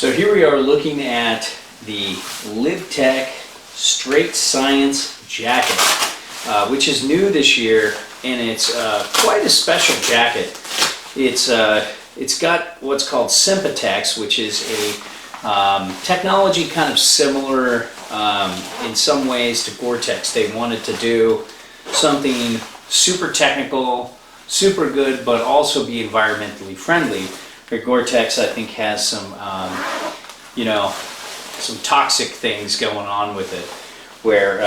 So here we are looking at the LiveTech Strait Science jacket, which is new this year, and it's quite a special jacket. It's got what's called Sympatex, which is a technology kind of similar in some ways to Gore-Tex. They wanted to do something super technical, super good, but also be environmentally friendly. Gore-Tex, I think, has some, some toxic things going on with it, where,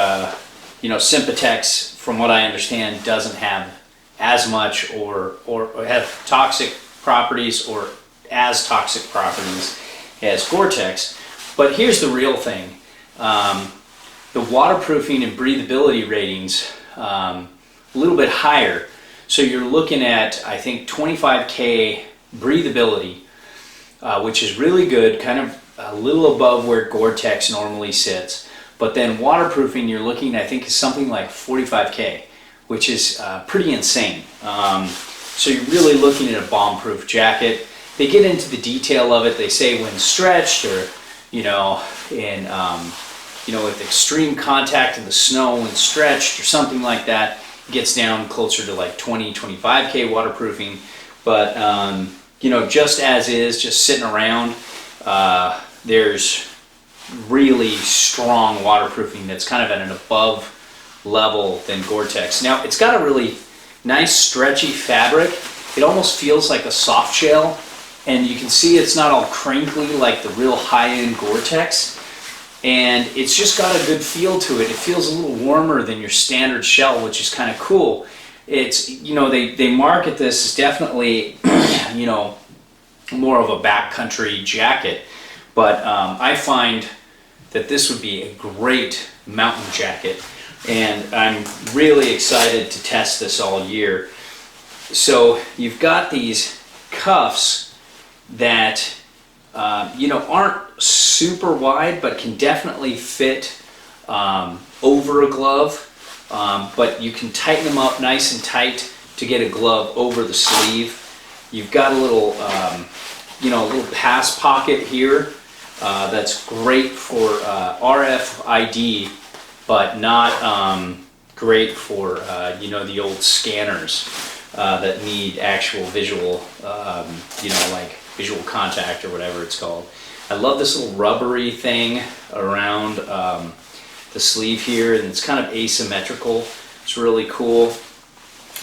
Sympatex, from what I understand, doesn't have as much or have toxic properties or as toxic properties as Gore-Tex. But here's the real thing. The waterproofing and breathability ratings, a little bit higher. So you're looking at, I think, 25K breathability, which is really good, kind of a little above where Gore-Tex normally sits. But then waterproofing, you're looking, I think, is something like 45K, which is pretty insane. So you're really looking at a bomb-proof jacket. They get into the detail of it. They say when stretched, or with extreme contact in the snow when stretched or something like that, it gets down closer to like 25K waterproofing. But just as is, just sitting around, there's really strong waterproofing that's kind of at an above level than Gore-Tex. Now, it's got a really nice stretchy fabric. It almost feels like a soft shell, and you can see it's not all crinkly like the real high-end Gore-Tex, and it's just got a good feel to it. It feels a little warmer than your standard shell, which is kind of cool. It's, they market this as definitely, more of a backcountry jacket, but I find that this would be a great mountain jacket, and I'm really excited to test this all year. So you've got these cuffs that aren't super wide, but can definitely fit over a glove. But you can tighten them up nice and tight to get a glove over the sleeve. You've got a little, little pass pocket here that's great for RFID, but not great for the old scanners that need actual visual, like visual contact or whatever it's called. I love this little rubbery thing around the sleeve here, and it's kind of asymmetrical. It's really cool.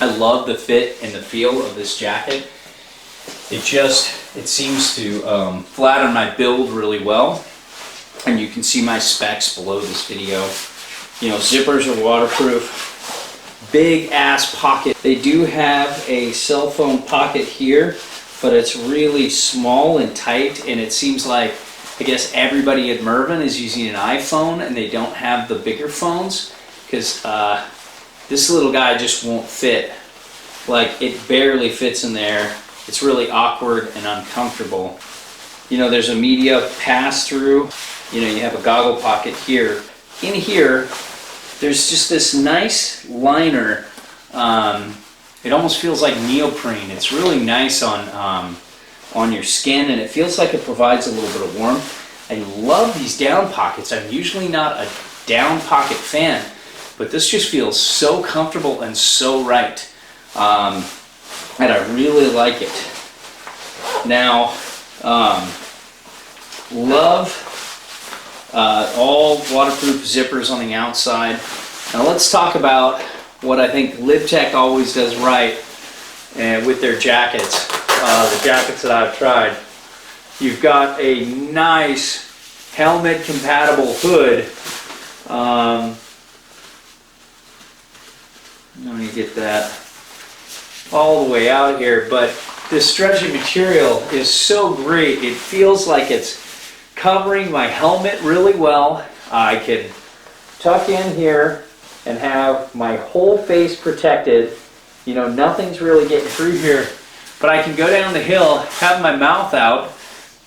I love the fit and the feel of this jacket. It seems to flatten my build really well, and you can see my specs below this video. Zippers are waterproof. Big ass pocket. They do have a cell phone pocket here, but it's really small and tight, and it seems like, I guess, everybody at Mervyn is using an iPhone and they don't have the bigger phones, because this little guy just won't fit. Like, it barely fits in there. It's really awkward and uncomfortable. There's a media pass-through. You have a goggle pocket here. In here, there's just this nice liner. It almost feels like neoprene. It's really nice on your skin, and it feels like it provides a little bit of warmth. I love these down pockets. I'm usually not a down pocket fan, but this just feels so comfortable and so right. And I really like it. Now, love all waterproof zippers on the outside. Now let's talk about what I think LiveTech always does right with their jackets. The jackets that I've tried. You've got a nice helmet compatible hood. Let me get that all the way out here, but this stretchy material is so great. It feels like it's covering my helmet really well. I can tuck in here and have my whole face protected. Nothing's really getting through here, but I can go down the hill, have my mouth out,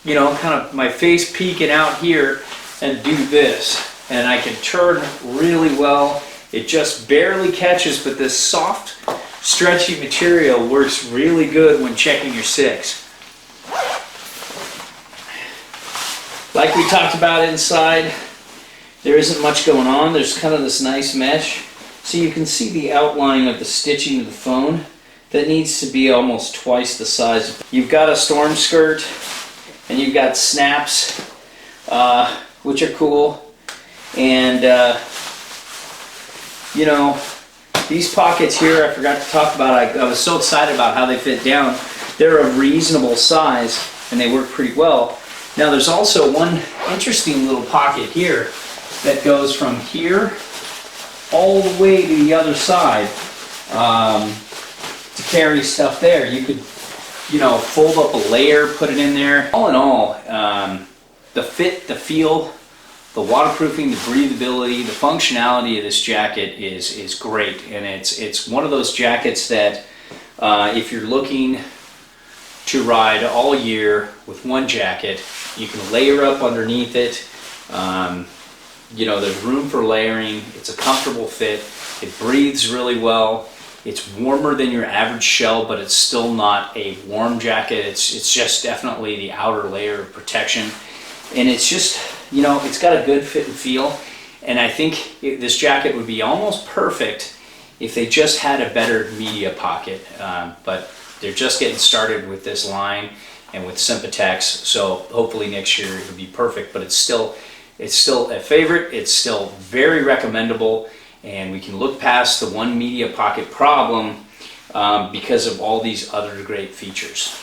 kind of my face peeking out here, and do this, and I can turn really well. It just barely catches, but this soft, stretchy material works really good when checking your 6. Like we talked about inside, there isn't much going on. There's kind of this nice mesh. So you can see the outline of the stitching of the phone. That needs to be almost twice the size. You've got a storm skirt, and you've got snaps, which are cool. And, you know, these pockets here, I forgot to talk about. I was so excited about how they fit down. They're a reasonable size, and they work pretty well. Now, there's also one interesting little pocket here that goes from here all the way to the other side to carry stuff there. You could, you know, fold up a layer, put it in there. All in all, the fit, the feel, the waterproofing, the breathability, the functionality of this jacket is great. And it's one of those jackets that if you're looking to ride all year with one jacket, you can layer up underneath it. You know, there's room for layering. It's a comfortable fit. It breathes really well. It's warmer than your average shell, but it's still not a warm jacket. It's just definitely the outer layer of protection. And it's just, you know, it's got a good fit and feel. And I think this jacket would be almost perfect if they just had a better media pocket. But they're just getting started with this line and with Sympatex. So hopefully next year it'll be perfect, but it's still a favorite. It's still very recommendable, and we can look past the one media pocket problem because of all these other great features.